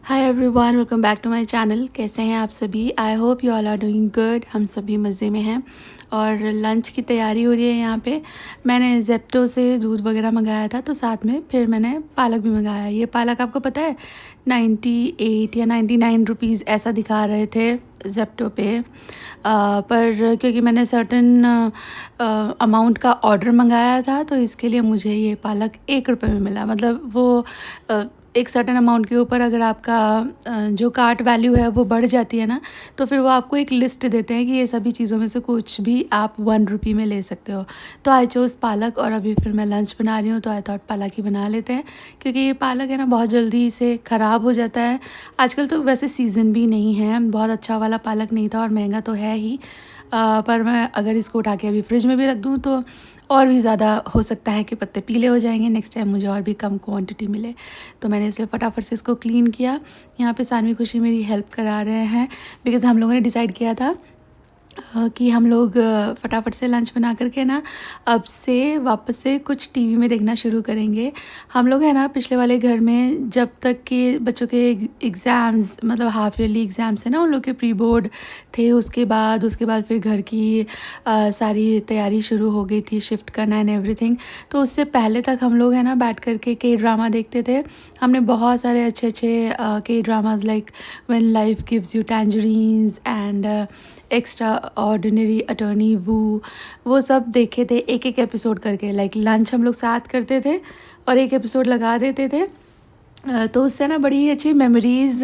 Hi everyone, welcome back to my channel. कैसे हैं आप सभी? I hope you all are doing good. हम सभी मज़े में हैं और लंच की तैयारी हो रही है यहाँ पे। मैंने जेप्टो से दूध वगैरह मंगाया था, तो साथ में फिर मैंने पालक भी मंगाया। ये पालक आपको पता है 98 या 99 रुपीज़ ऐसा दिखा रहे थे जेप्टो पे। पर क्योंकि मैंने सर्टन अमाउंट का ऑर्डर मंगाया था, तो इसके लिए मुझे ये पालक 1 रुपये में मिला। मतलब वो एक सर्टेन अमाउंट के ऊपर अगर आपका जो कार्ट वैल्यू है वो बढ़ जाती है ना, तो फिर वो आपको एक लिस्ट देते हैं कि ये सभी चीज़ों में से कुछ भी आप 1 रुपये में ले सकते हो। तो आई चोज़ पालक, और अभी फिर मैं लंच बना रही हूँ, तो आई थॉट पालक ही बना लेते हैं। क्योंकि ये पालक है ना, बहुत जल्दी से ख़राब हो जाता है। आजकल तो वैसे सीज़न भी नहीं है, बहुत अच्छा वाला पालक नहीं था और महंगा तो है ही। पर मैं अगर इसको उठा के अभी फ्रिज में भी रख दूँ तो और भी ज़्यादा हो सकता है कि पत्ते पीले हो जाएंगे, नेक्स्ट टाइम मुझे और भी कम क्वांटिटी मिले। तो मैंने इसलिए फटाफट से इसको क्लीन किया। यहाँ पे सानवी खुशी मेरी हेल्प करा रहे हैं, बिकॉज़ हम लोगों ने डिसाइड किया था कि हम लोग फटाफट से लंच बना करके ना अब से वापस से कुछ टीवी में देखना शुरू करेंगे। हम लोग है ना पिछले वाले घर में जब तक के बच्चों के एग्ज़ाम्स, मतलब हाफ ईयरली एग्ज़ाम्स है ना, उन लोग के प्री बोर्ड थे। उसके बाद फिर घर की सारी तैयारी शुरू हो गई थी, शिफ्ट करना एंड एवरीथिंग। तो उससे पहले तक हम लोग है ना बैठ करके के ड्रामा देखते थे। हमने बहुत सारे अच्छे अच्छे के dramas like when life gives you tangerines and extraordinary attorney वो सब देखे थे, एक एक एपिसोड करके। लाइक लंच हम लोग साथ करते थे और एक एपिसोड लगा देते थे। तो उससे ना बड़ी अच्छी मेमोरीज़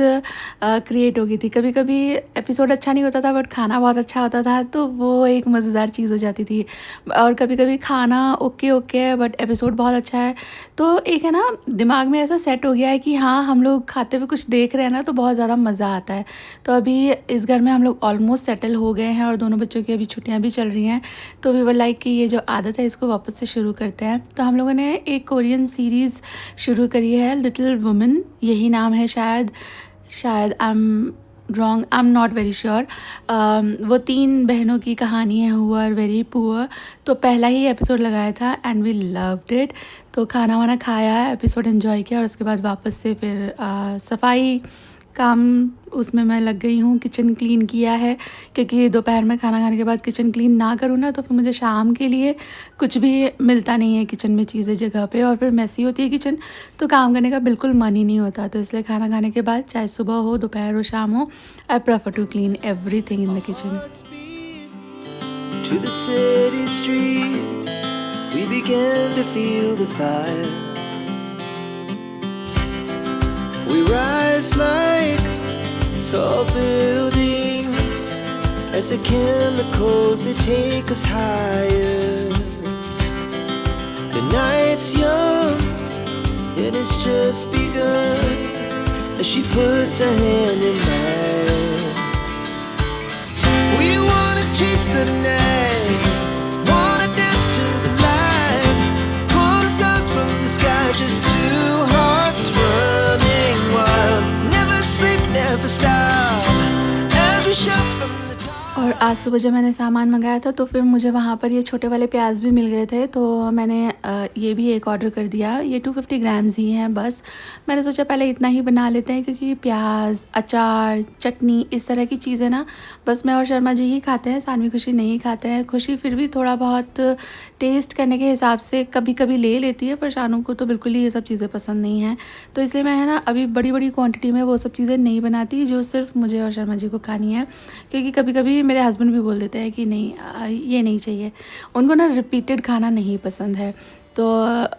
क्रिएट हो गई थी। कभी कभी एपिसोड अच्छा नहीं होता था बट खाना बहुत अच्छा होता था, तो वो एक मज़ेदार चीज़ हो जाती थी। और कभी कभी खाना ओके ओके है बट एपिसोड बहुत अच्छा है, तो एक है ना दिमाग में ऐसा सेट हो गया है कि हाँ, हम लोग खाते हुए कुछ देख रहे हैं ना, तो बहुत ज़्यादा मज़ा आता है। तो अभी इस घर में हम लोग ऑलमोस्ट सेटल हो गए हैं और दोनों बच्चों की अभी छुट्टियाँ भी चल रही हैं। तो वी वर लाइक कि ये जो आदत है इसको वापस से शुरू करते हैं। तो हम लोगों ने एक कोरियन सीरीज़ शुरू करी है, लिटिल वुमन, यही नाम है शायद। I am wrong, I am not very sure. वो 3 बहनों की कहानी है हु आर वेरी पुअर। तो पहला ही एपिसोड लगाया था एंड वी लव्ड इट। तो खाना वाना खाया, एपिसोड एंजॉय किया और उसके बाद वापस से फिर सफाई काम उसमें मैं लग गई हूँ। किचन क्लीन किया है, क्योंकि दोपहर में खाना खाने के बाद किचन क्लीन ना करूँ ना, तो फिर मुझे शाम के लिए कुछ भी मिलता नहीं है किचन में चीज़ें जगह पे, और फिर मैसी होती है किचन, तो काम करने का बिल्कुल मन ही नहीं होता। तो इसलिए खाना खाने के बाद, चाहे सुबह हो, दोपहर हो, शाम हो, I prefer to clean everything in the kitchen. To the city streets, we began to feel the fire. We rise like tall buildings as the chemicals they take us higher. The night's young and it's just begun as she puts her hand in mine. We wanna chase the night, wanna dance to the light, pull the stars from the sky, just two hearts running wild. Never sleep, never stop, as we shout from the top. और आज सुबह जब मैंने सामान मंगाया था, तो फिर मुझे वहाँ पर ये छोटे वाले प्याज भी मिल गए थे, तो मैंने ये भी एक ऑर्डर कर दिया। ये 250 ग्राम्स ही हैं बस। मैंने सोचा पहले इतना ही बना लेते हैं, क्योंकि प्याज, अचार, चटनी, इस तरह की चीज़ें ना बस मैं और शर्मा जी ही खाते हैं, सानवी खुशी नहीं खाते हैं। खुशी फिर भी थोड़ा बहुत टेस्ट करने के हिसाब से कभी कभी ले लेती है, पर शानू को तो बिल्कुल ही ये सब चीज़ें पसंद नहीं हैं। तो इसलिए मैं है ना अभी बड़ी बड़ी क्वांटिटी में वो सब चीज़ें नहीं बनाती, जो सिर्फ मुझे और शर्मा जी को खानी है। क्योंकि कभी कभी मेरे हस्बैंड भी बोल देते हैं कि नहीं ये नहीं चाहिए, उनको ना रिपीटेड खाना नहीं पसंद है। तो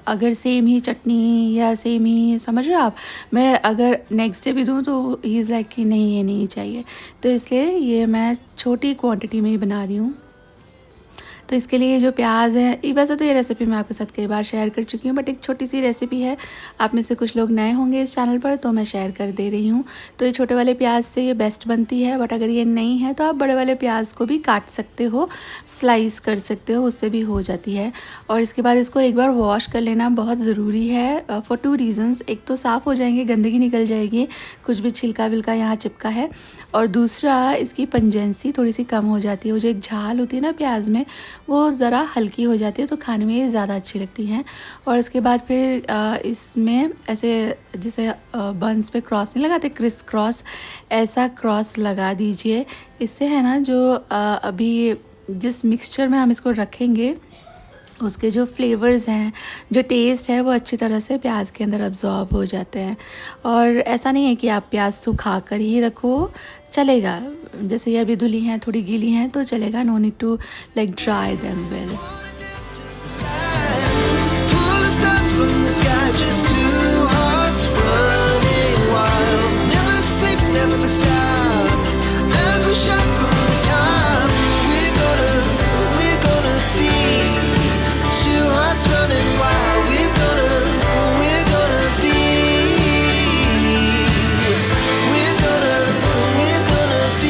अगर सेम ही चटनी या सेम ही, समझ रहे हो आप, मैं अगर नेक्स्ट डे भी दूँ तो ही इज़ लाइक कि नहीं ये नहीं चाहिए। तो इसलिए ये मैं छोटी क्वांटिटी में ही बना रही हूँ। तो इसके लिए जो प्याज है, वैसे तो ये रेसिपी मैं आपके साथ कई बार शेयर कर चुकी हूँ, बट एक छोटी सी रेसिपी है, आप में से कुछ लोग नए होंगे इस चैनल पर, तो मैं शेयर कर दे रही हूँ। तो ये छोटे वाले प्याज से ये बेस्ट बनती है, बट अगर ये नहीं है तो आप बड़े वाले प्याज को भी काट सकते हो, स्लाइस कर सकते हो, उससे भी हो जाती है। और इसके बाद इसको एक बार वॉश कर लेना बहुत ज़रूरी है फॉर 2 रीज़न्स। एक तो साफ़ हो जाएंगे, गंदगी निकल जाएगी, कुछ भी छिलका विलका यहाँ चिपका है, और दूसरा इसकी पंजेंसी थोड़ी सी कम हो जाती है। वो जो एक झाल होती है ना प्याज में, वो ज़रा हल्की हो जाती है, तो खाने में ज़्यादा अच्छी लगती हैं। और इसके बाद फिर इसमें ऐसे जैसे बंस पे क्रॉस नहीं लगाते, क्रिस क्रॉस, ऐसा क्रॉस लगा दीजिए। इससे है ना जो अभी जिस मिक्सचर में हम इसको रखेंगे उसके जो फ्लेवर्स हैं, जो टेस्ट है, वो अच्छी तरह से प्याज के अंदर अब्जॉर्ब हो जाते हैं। और ऐसा नहीं है कि आप प्याज सुखा कर ही रखो, चलेगा। जैसे ये अभी धुली हैं, थोड़ी गीली हैं तो चलेगा, no need to like dry them well. Pull the stars from the sky, just two hearts running wild. Never sleep, never stop. As we shout from the top, we're gonna be two hearts running wild. We're gonna be. We're gonna be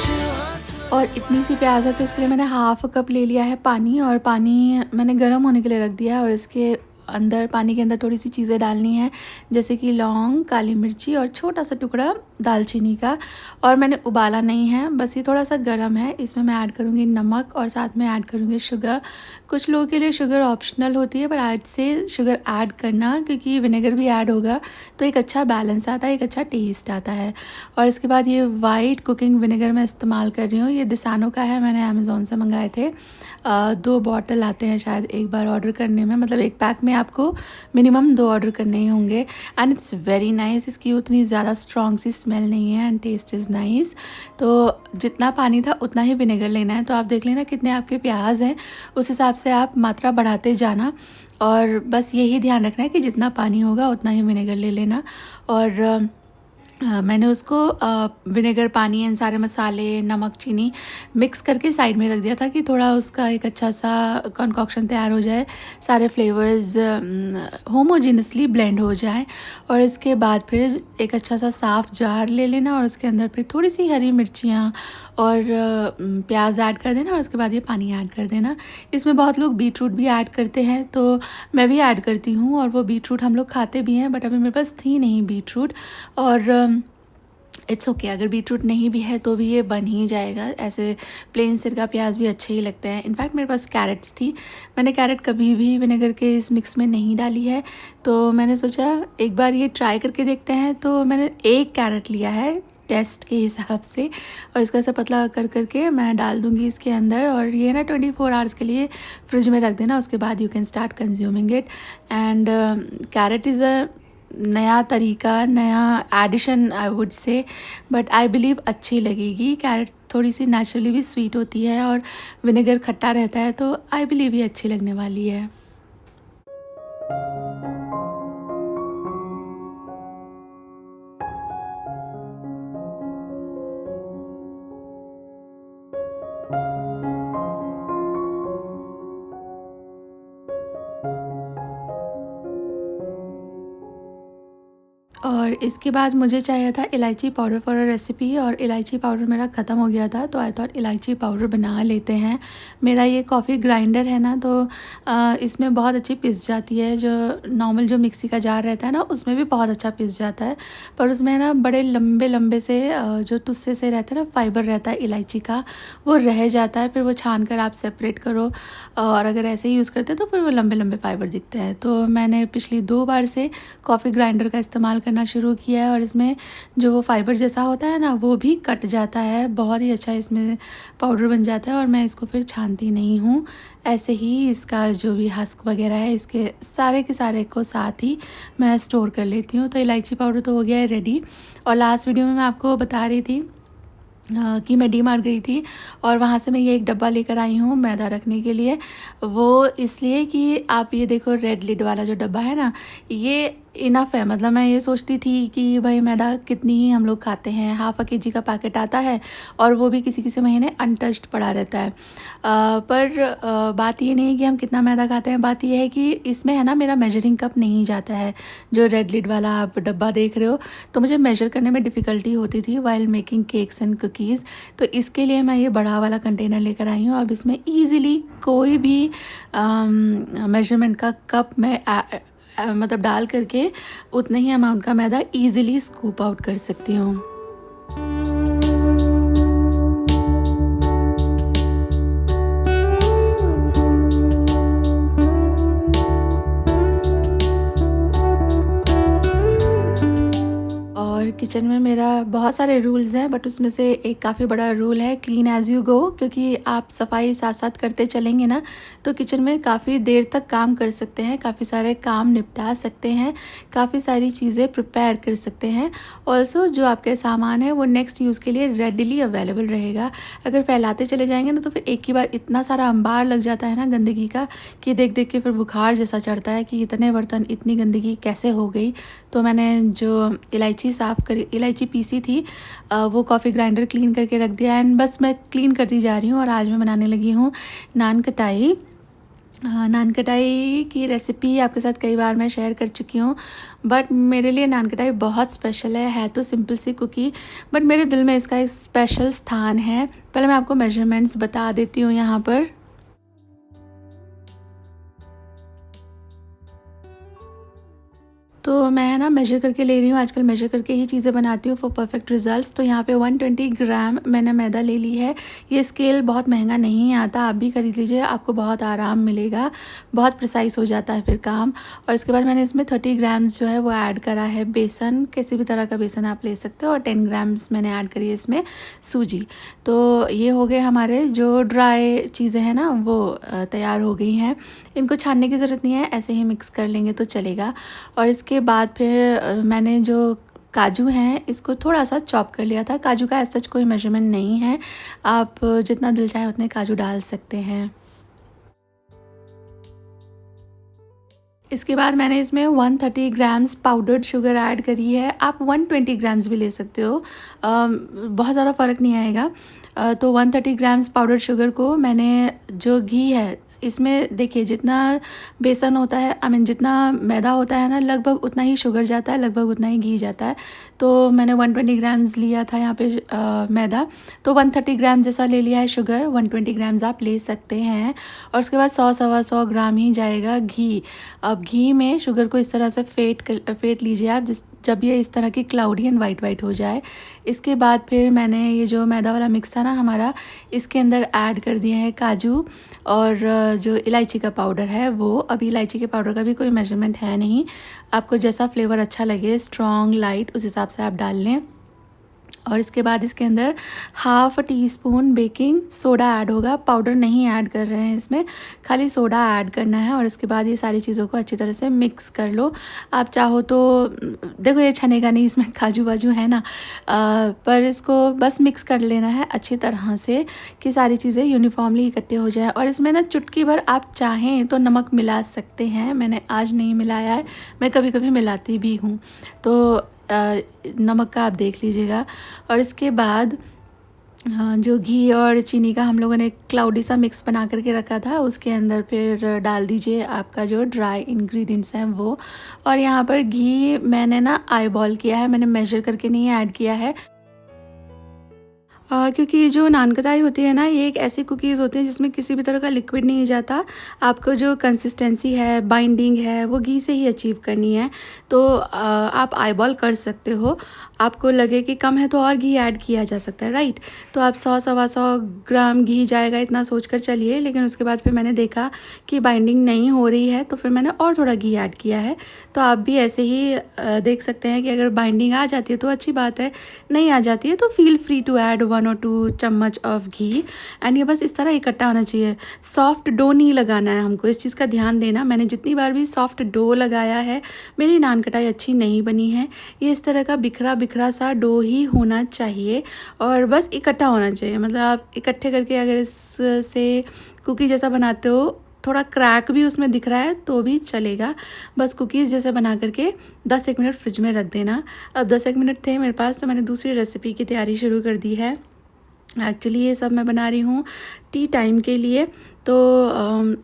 two hearts. और इतनी सी प्याज है तो इसके लिए मैंने half cup ले लिया है पानी, और पानी मैंने गर्म होने के लिए रख दिया है। और इसके अंदर, पानी के अंदर थोड़ी सी चीज़ें डालनी है, जैसे कि लौंग, काली मिर्ची और छोटा सा टुकड़ा दालचीनी का। और मैंने उबाला नहीं है, बस ये थोड़ा सा गर्म है। इसमें मैं ऐड करूँगी नमक और साथ में ऐड करूँगी शुगर। कुछ लोगों के लिए शुगर ऑप्शनल होती है, पर आज से शुगर ऐड करना, क्योंकि विनेगर भी ऐड होगा तो एक अच्छा बैलेंस आता है, एक अच्छा टेस्ट आता है। और इसके बाद ये वाइट कुकिंग विनेगर मैं इस्तेमाल कर रही हूँ, ये दिसानो का है, मैंने अमेज़ोन से मंगाए थे। 2 बॉटल आते हैं शायद एक बार ऑर्डर करने में, मतलब एक पैक में आपको मिनिमम 2 ऑर्डर करने ही होंगे। एंड इट्स वेरी नाइस, इसकी उतनी ज़्यादा स्ट्रॉन्ग सी स्मेल नहीं है एंड टेस्ट इज़ नाइस। तो जितना पानी था उतना ही विनेगर लेना है। तो आप देख लेना कितने आपके प्याज हैं, उस हिसाब से आप मात्रा बढ़ाते जाना। और बस यही ध्यान रखना है कि जितना पानी होगा उतना ही विनेगर ले लेना। और मैंने उसको विनेगर, पानी एंड सारे मसाले, नमक, चीनी मिक्स करके साइड में रख दिया था कि थोड़ा उसका एक अच्छा सा कंकॉक्शन तैयार हो जाए, सारे फ्लेवर्स होमोजीनसली ब्लेंड हो जाए। और इसके बाद फिर एक अच्छा सा साफ़ जार ले लेना और उसके अंदर फिर थोड़ी सी हरी मिर्चियाँ और प्याज ऐड कर देना और उसके बाद ये पानी ऐड कर देना। इसमें बहुत लोग बीट रूट भी ऐड करते हैं, तो मैं भी ऐड करती हूँ, और वो बीट रूट हम लोग खाते भी हैं, बट अभी मेरे पास थी नहीं बीट रूट। और इट्स ओके, अगर बीट रूट नहीं भी है तो भी ये बन ही जाएगा। ऐसे प्लेन सिरका प्याज भी अच्छे ही लगते हैं। इनफैक्ट मेरे पास कैरेट्स थी, मैंने कैरेट कभी भी विनेगर के इस मिक्स में नहीं डाली है, तो मैंने सोचा एक बार ये ट्राई करके देखते हैं। तो मैंने 1 कैरेट लिया है टेस्ट के हिसाब से, और इसको ऐसा पतला कर करके मैं डाल दूँगी इसके अंदर। और ये ना 24 आवर्स के लिए फ्रिज में रख देना, उसके बाद you can start consuming it. And carrot is a नया तरीका, नया addition I would say, but I believe अच्छी लगेगी। कैरेट थोड़ी सी नेचुरली भी स्वीट होती है और विनेगर खट्टा रहता है, तो आई बिलीव ये अच्छी लगने वाली है। और इसके बाद मुझे चाहिए था इलायची पाउडर फॉर अ रेसिपी, और इलायची पाउडर मेरा ख़त्म हो गया था, तो आई थॉट इलायची पाउडर बना लेते हैं। मेरा ये कॉफ़ी ग्राइंडर है ना, तो इसमें बहुत अच्छी पिस जाती है। जो नॉर्मल जो मिक्सी का जार रहता है ना, उसमें भी बहुत अच्छा पिस जाता है, पर उसमें ना बड़े लंबे लंबे से जो तुस्से से रहते हैं ना, फाइबर रहता है इलायची का, वो रह जाता है। फिर वो छान कर आप सेपरेट करो, और अगर ऐसे ही यूज़ करते हैं तो फिर वो लंबे लंबे फाइबर दिखते हैं। तो मैंने पिछली 2 बार से कॉफ़ी ग्राइंडर का इस्तेमाल करना शुरू किया है, और इसमें जो वो फाइबर जैसा होता है ना, वो भी कट जाता है, बहुत ही अच्छा इसमें पाउडर बन जाता है। और मैं इसको फिर छानती नहीं हूँ, ऐसे ही इसका जो भी हस्क वगैरह है, इसके सारे के सारे को साथ ही मैं स्टोर कर लेती हूँ। तो इलायची पाउडर तो हो गया है रेडी। और लास्ट वीडियो में मैं आपको बता रही थी कि मैं डी मार्ट गई थी, और वहाँ से मैं ये एक डब्बा लेकर आई हूँ मैदा रखने के लिए। वो इसलिए कि आप ये देखो, रेड लिड वाला जो डब्बा है ना, ये इनफ है। मतलब मैं ये सोचती थी कि भाई मैदा कितनी ही हम लोग खाते हैं, ½ kg का पैकेट आता है, और वो भी किसी किसी महीने अनटच्ड पड़ा रहता है। पर बात ये नहीं है कि हम कितना मैदा खाते हैं, बात ये है कि इसमें है ना, मेरा मेजरिंग कप नहीं जाता है। जो रेड लिड वाला आप डब्बा देख रहे हो, तो मुझे मेजर करने में डिफ़िकल्टी होती थी while making cakes and cookies, तो इसके लिए मैं ये बड़ा वाला कंटेनर लेकर आई हूँ। अब इसमें ईज़िली कोई भी मेजरमेंट का कप मैं मतलब डाल करके उतने ही अमाउंट का मैदा ईज़िली स्कूप आउट कर सकती हूँ। और किचन में मेरा बहुत सारे रूल्स हैं, बट उसमें से एक काफ़ी बड़ा रूल है क्लीन एज़ यू गो, क्योंकि आप सफाई साथ साथ करते चलेंगे ना तो किचन में काफ़ी देर तक काम कर सकते हैं, काफ़ी सारे काम निपटा सकते हैं, काफ़ी सारी चीज़ें प्रिपेयर कर सकते हैं। ऑल्सो जो आपके सामान है वो नेक्स्ट यूज़ के लिए रेडिली अवेलेबल रहेगा। अगर फैलाते चले जाएंगे ना तो फिर एक ही बार इतना सारा अंबार लग जाता है ना गंदगी का कि देख देख के फिर बुखार जैसा चढ़ता है कि इतने बर्तन, इतनी गंदगी कैसे हो गई। तो मैंने जो इलायची पीसी थी वो कॉफ़ी ग्राइंडर क्लीन करके रख दिया एंड बस मैं क्लीन करती जा रही हूँ। और आज मैं बनाने लगी हूँ नान कटाई। नान कटाई की रेसिपी आपके साथ कई बार मैं शेयर कर चुकी हूँ, बट मेरे लिए नान कटाई बहुत स्पेशल है तो सिंपल सी कुकी, बट मेरे दिल में इसका एक स्पेशल स्थान है। पहले मैं आपको मेजरमेंट्स बता देती हूँ यहाँ पर। तो मैं ना मेजर करके ले रही हूँ, आजकल मेजर करके ही चीज़ें बनाती हूँ फॉर परफेक्ट रिजल्ट्स। तो यहाँ पे 120 ग्राम मैंने मैदा ले ली है। ये स्केल बहुत महंगा नहीं आता, आप भी खरीद लीजिए, आपको बहुत आराम मिलेगा, बहुत प्रिसाइज हो जाता है फिर काम। और इसके बाद मैंने इसमें 30 ग्राम्स जो है वो ऐड करा है बेसन, किसी भी तरह का बेसन आप ले सकते हो, और 10 ग्राम्स मैंने ऐड करी है इसमें सूजी। तो ये हो गए हमारे जो ड्राई चीज़ें हैं ना वो तैयार हो गई हैं। इनको छानने की ज़रूरत नहीं है, ऐसे ही मिक्स कर लेंगे तो चलेगा। और इसके बाद फिर मैंने जो काजू हैं इसको थोड़ा सा चॉप कर लिया था। काजू का ऐसा कोई मेजरमेंट नहीं है, आप जितना दिल चाहे उतने काजू डाल सकते हैं। इसके बाद मैंने इसमें 130 ग्राम्स पाउडर्ड शुगर ऐड करी है, आप 120 ग्राम्स भी ले सकते हो, बहुत ज़्यादा फ़र्क नहीं आएगा। तो 130 ग्राम्स पाउडर्ड शुगर को मैंने, जो घी है इसमें देखिए जितना बेसन होता है, जितना मैदा होता है ना, लगभग उतना ही शुगर जाता है, लगभग उतना ही घी जाता है। तो मैंने 120 ग्राम्स लिया था यहाँ पे मैदा, तो 130 ग्राम जैसा ले लिया है शुगर, 120 ग्राम्स आप ले सकते हैं। और उसके बाद 100-125 ग्राम ही जाएगा घी। अब घी में शुगर को इस तरह से फेंट लीजिए आप, जब ये इस तरह की क्लाउडी एंड वाइट हो जाए। इसके बाद फिर मैंने ये जो मैदा वाला मिक्स था ना हमारा, इसके अंदर ऐड कर दिए हैं काजू और जो इलायची का पाउडर है वो। अभी इलायची के पाउडर का भी कोई मेजरमेंट है नहीं, आपको जैसा फ्लेवर अच्छा लगे, स्ट्रॉन्ग लाइट, उस हिसाब से आप डाल लें। और इसके बाद इसके अंदर 1/2 टीस्पून बेकिंग सोडा ऐड होगा, पाउडर नहीं ऐड कर रहे हैं इसमें, खाली सोडा ऐड करना है। और इसके बाद ये सारी चीज़ों को अच्छी तरह से मिक्स कर लो। आप चाहो तो देखो ये छनेगा नहीं, इसमें काजू वाजू है ना, पर इसको बस मिक्स कर लेना है अच्छी तरह से कि सारी चीज़ें यूनिफॉर्मली इकट्ठे हो जाए। और इसमें ना चुटकी भर आप चाहें तो नमक मिला सकते हैं, मैंने आज नहीं मिलाया है, मैं कभी कभी मिलाती भी हूँ, तो नमक का आप देख लीजिएगा। और इसके बाद जो घी और चीनी का हम लोगों ने क्लाउडी सा मिक्स बना करके रखा था, उसके अंदर फिर डाल दीजिए आपका जो ड्राई इंग्रेडिएंट्स हैं वो। और यहाँ पर घी मैंने ना आई बॉल किया है, मैंने मेजर करके नहीं ऐड किया है, क्योंकि जो नान कटाई होती है ना, ये एक ऐसी कुकीज़ होती है जिसमें किसी भी तरह का लिक्विड नहीं जाता। आपको जो कंसिस्टेंसी है, बाइंडिंग है, वो घी से ही अचीव करनी है। तो आप आईबॉल कर सकते हो, आपको लगे कि कम है तो और घी ऐड किया जा सकता है, राइट। तो आप 100-125 ग्राम घी जाएगा इतना सोच कर चलिए। लेकिन उसके बाद फिर मैंने देखा कि बाइंडिंग नहीं हो रही है, तो फिर मैंने और थोड़ा घी ऐड किया है। तो आप भी ऐसे ही देख सकते हैं कि अगर बाइंडिंग आ जाती है तो अच्छी बात है, नहीं आ जाती है तो फील फ्री टू ऐड 1 और 2 चम्मच ऑफ घी। एंड ये बस इस तरह इकट्ठा होना चाहिए, सॉफ्ट डो नहीं लगाना है हमको, इस चीज़ का ध्यान देना। मैंने जितनी बार भी सॉफ्ट डो लगाया है, मेरी नान कटाई अच्छी नहीं बनी है। ये इस तरह का बिखरा बिखरा सा डो ही होना चाहिए और बस इकट्ठा होना चाहिए। मतलब आप इकट्ठे करके अगर इससे कुकी जैसा बनाते हो, थोड़ा क्रैक भी उसमें दिख रहा है तो भी चलेगा, बस कुकीज़ जैसे बना करके 10-1 मिनट फ्रिज में रख देना। अब 10-1 मिनट थे मेरे पास, तो मैंने दूसरी रेसिपी की तैयारी शुरू कर दी है। एक्चुअली ये सब मैं बना रही हूँ टी टाइम के लिए, तो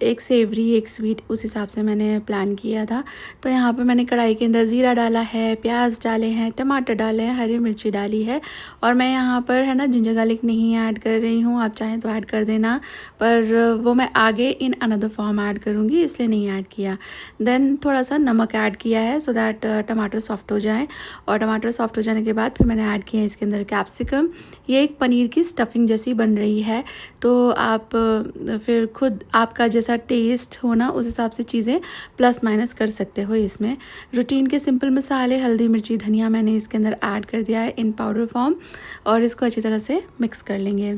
एक सेवरी एक स्वीट उस हिसाब से मैंने प्लान किया था। तो यहाँ पर मैंने कढ़ाई के अंदर ज़ीरा डाला है, प्याज डाले हैं, टमाटर डाले हैं, हरी मिर्ची डाली है। और मैं यहाँ पर है ना जिंजर गार्लिक नहीं ऐड कर रही हूँ, आप चाहें तो ऐड कर देना, पर वो मैं आगे इन अनदर फॉर्म ऐड करूँगी इसलिए नहीं ऐड किया। देन थोड़ा सा नमक ऐड किया है सो दैट टमाटर सॉफ्ट हो जाए। और टमाटर सॉफ्ट हो जाने के बाद फिर मैंने ऐड किया इसके अंदर कैप्सिकम। ये एक पनीर की स्टफिंग जैसी बन रही है, तो आप फिर खुद आपका जैसा टेस्ट हो ना उस हिसाब से चीज़ें प्लस माइनस कर सकते हो। इसमें रूटीन के सिंपल मसाले हल्दी मिर्ची धनिया मैंने इसके अंदर ऐड कर दिया है इन पाउडर फॉर्म, और इसको अच्छी तरह से मिक्स कर लेंगे।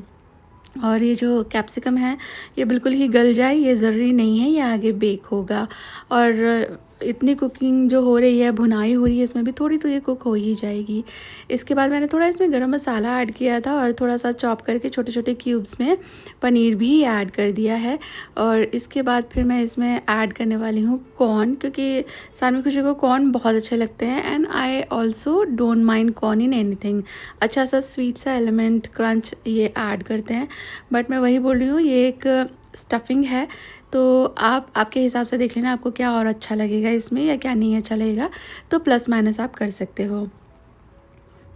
और ये जो कैप्सिकम है ये बिल्कुल ही गल जाए ये ज़रूरी नहीं है, ये आगे बेक होगा। और इतनी कुकिंग जो हो रही है, भुनाई हो रही है, इसमें भी थोड़ी तो ये कुक हो ही जाएगी। इसके बाद मैंने थोड़ा इसमें गरम मसाला ऐड किया था और थोड़ा सा चॉप करके छोटे छोटे क्यूब्स में पनीर भी ऐड कर दिया है। और इसके बाद फिर मैं इसमें ऐड करने वाली हूँ कॉर्न, क्योंकि सानवी खुशी को कॉर्न बहुत अच्छे लगते हैं and I also don't mind corn in anything. अच्छा सा स्वीट सा एलिमेंट क्रंच ये ऐड करते हैं, बट मैं वही बोल रही हूँ ये एक स्टफिंग है, तो आप आपके हिसाब से देख लेना आपको क्या और अच्छा लगेगा इसमें या क्या नहीं अच्छा लगेगा, तो प्लस माइनस आप कर सकते हो।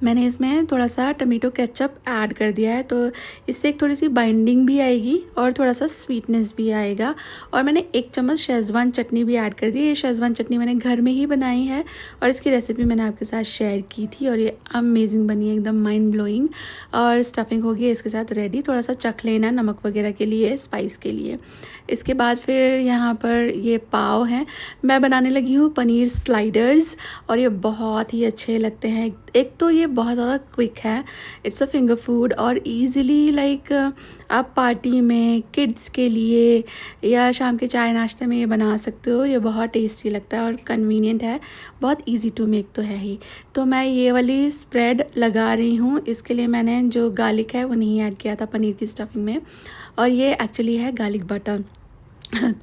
मैंने इसमें थोड़ा सा टमेटो केचप ऐड कर दिया है, तो इससे एक थोड़ी सी बाइंडिंग भी आएगी और थोड़ा सा स्वीटनेस भी आएगा। और मैंने 1 चम्मच शेज़वान चटनी भी ऐड कर दी। ये शेज़वान चटनी मैंने घर में ही बनाई है और इसकी रेसिपी मैंने आपके साथ शेयर की थी और ये अमेजिंग बनी है, एकदम माइंड ब्लोइंग। और स्टफिंग हो गई इसके साथ रेडी। थोड़ा सा चख लेना नमक वगैरह के लिए, स्पाइस के लिए। इसके बाद फिर यहाँ पर ये पाव हैं, मैं बनाने लगी हूँ पनीर स्लाइडर्स और ये बहुत ही अच्छे लगते हैं। एक तो ये बहुत ज़्यादा क्विक है, इट्स अ फिंगर फूड और इजीली लाइक आप पार्टी में किड्स के लिए या शाम के चाय नाश्ते में ये बना सकते हो। ये बहुत टेस्टी लगता है और कन्वीनियंट है, बहुत इजी टू मेक तो है ही। तो मैं ये वाली स्प्रेड लगा रही हूँ, इसके लिए मैंने जो गार्लिक है वो नहीं ऐड किया था पनीर की स्टफिंग में, और ये एक्चुअली है गार्लिक बटर।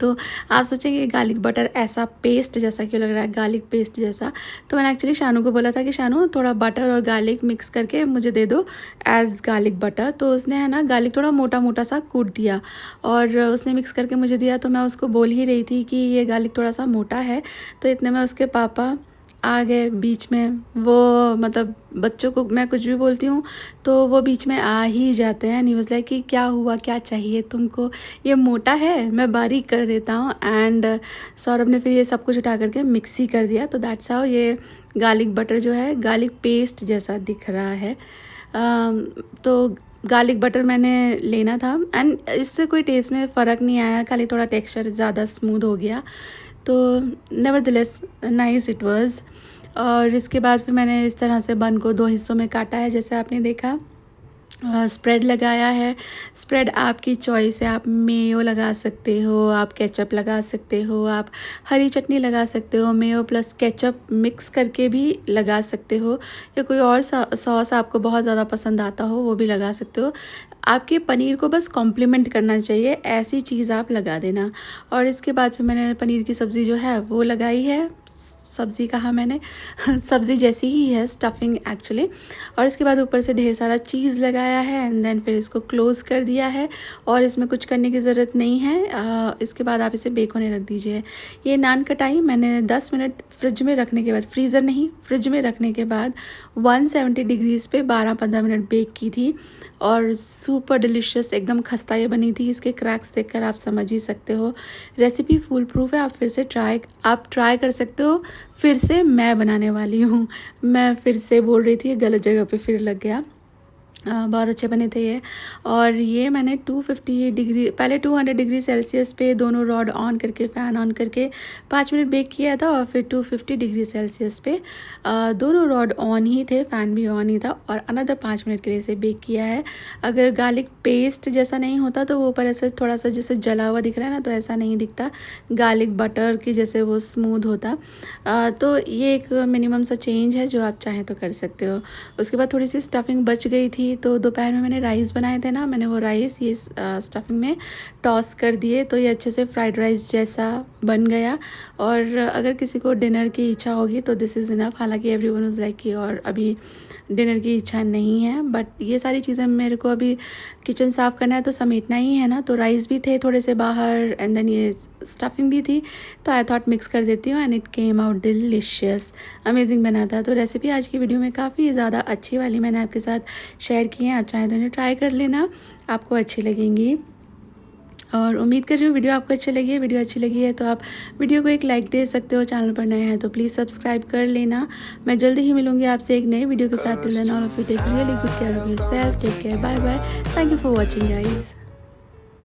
तो आप सोचेंगे गार्लिक बटर ऐसा पेस्ट जैसा क्यों लग रहा है, गार्लिक पेस्ट जैसा। तो मैंने एक्चुअली शानू को बोला था कि शानू थोड़ा बटर और गार्लिक मिक्स करके मुझे दे दो एज गार्लिक बटर। तो उसने है ना गार्लिक थोड़ा मोटा मोटा सा कूट दिया और उसने मिक्स करके मुझे दिया। तो मैं उसको बोल ही रही थी कि ये गार्लिक थोड़ा सा मोटा है, तो इतने में उसके पापा आ गए बीच में। वो मतलब बच्चों को मैं कुछ भी बोलती हूँ तो वो बीच में आ ही जाते हैं। नहीं वाज लाइक कि क्या हुआ, क्या चाहिए तुमको, ये मोटा है मैं बारीक कर देता हूँ। एंड सौरभ ने फिर ये सब कुछ उठा करके मिक्सी कर दिया। तो दैट्स हाउ ये गार्लिक बटर जो है गार्लिक पेस्ट जैसा दिख रहा है। तो गार्लिक बटर मैंने लेना था एंड इससे कोई टेस्ट में फ़र्क नहीं आया, खाली थोड़ा टेक्सचर ज़्यादा स्मूथ हो गया। तो नेवरदलेस नाइस इट वाज। और इसके बाद फिर मैंने इस तरह से बन को 2 हिस्सों में काटा है जैसे आपने देखा। स्प्रेड लगाया है। स्प्रेड आपकी चॉइस है, आप मेयो लगा सकते हो, आप केचप लगा सकते हो, आप हरी चटनी लगा सकते हो, मेयो प्लस केचप मिक्स करके भी लगा सकते हो, या कोई और सॉस आपको बहुत ज़्यादा पसंद आता हो वो भी लगा सकते हो। आपके पनीर को बस कॉम्प्लीमेंट करना चाहिए, ऐसी चीज़ आप लगा देना। और इसके बाद फिर मैंने पनीर की सब्ज़ी जो है वो लगाई है। सब्ज़ी कहा मैंने सब्ज़ी जैसी ही है, स्टफिंग एक्चुअली। और इसके बाद ऊपर से ढेर सारा चीज़ लगाया है एंड देन फिर इसको क्लोज़ कर दिया है और इसमें कुछ करने की ज़रूरत नहीं है। इसके बाद आप इसे बेक होने रख दीजिए। ये नान कटाई मैंने 10 मिनट फ्रिज में रखने के बाद, फ्रीज़र नहीं फ्रिज में रखने के बाद 170 डिग्रीज़ पे 12-15 मिनट बेक की थी और सुपर डिलीशियस एकदम खस्ता ये बनी थी। इसके क्रैक्स देखकर आप समझ ही सकते हो। रेसिपी फुल प्रूफ है, आप फिर से ट्राई कर सकते हो। फिर से मैं बनाने वाली हूँ, मैं फिर से बोल रही थी गलत जगह पे फिर लग गया। बहुत अच्छे बने थे ये। और ये मैंने 250 डिग्री पहले 200 डिग्री सेल्सियस पे दोनों रॉड ऑन करके फ़ैन ऑन करके 5 मिनट बेक किया था और फिर 250 डिग्री सेल्सियस पे दोनों रॉड ऑन ही थे, फ़ैन भी ऑन ही था और अनदर 5 मिनट के लिए इसे बेक किया है। अगर गार्लिक पेस्ट जैसा नहीं होता तो वो ऊपर ऐसे थोड़ा सा जैसे जला हुआ दिख रहा है ना, तो ऐसा नहीं दिखता, गार्लिक बटर की जैसे वो स्मूथ होता। तो ये एक मिनिमम सा चेंज है जो आप चाहें तो कर सकते हो। उसके बाद थोड़ी सी स्टफिंग बच गई थी तो दोपहर में मैंने राइस बनाए थे ना, मैंने वो राइस ये स्टफिंग में टॉस कर दिए तो ये अच्छे से फ्राइड राइस जैसा बन गया। और अगर किसी को डिनर की इच्छा होगी तो दिस इज़ इनफ। हालांकि एवरीवन वाज लाइक कि और अभी डिनर की इच्छा नहीं है, बट ये सारी चीज़ें मेरे को अभी किचन साफ़ करना है तो समेटना ही है ना। तो राइस भी थे थोड़े से बाहर एंड देन ये स्टफिंग भी थी, तो आई थॉट मिक्स कर देती हूँ and it came out delicious, amazing बना था। तो रेसिपी आज की वीडियो में काफ़ी ज़्यादा अच्छी वाली मैंने आपके साथ शेयर की है, आप चाहें तो इन्हें ट्राई कर लेना, आपको अच्छी लगेंगी। और उम्मीद कर रही हूँ वीडियो आपको अच्छी लगी है। वीडियो अच्छी लगी है तो आप वीडियो को एक लाइक दे सकते हो, चैनल पर नए हैं तो प्लीज़ सब्सक्राइब कर लेना। मैं जल्दी ही मिलूंगी आपसे एक नई वीडियो के साथ। Till then all of you take really good care of yourself, take care, bye bye, thank you for watching guys.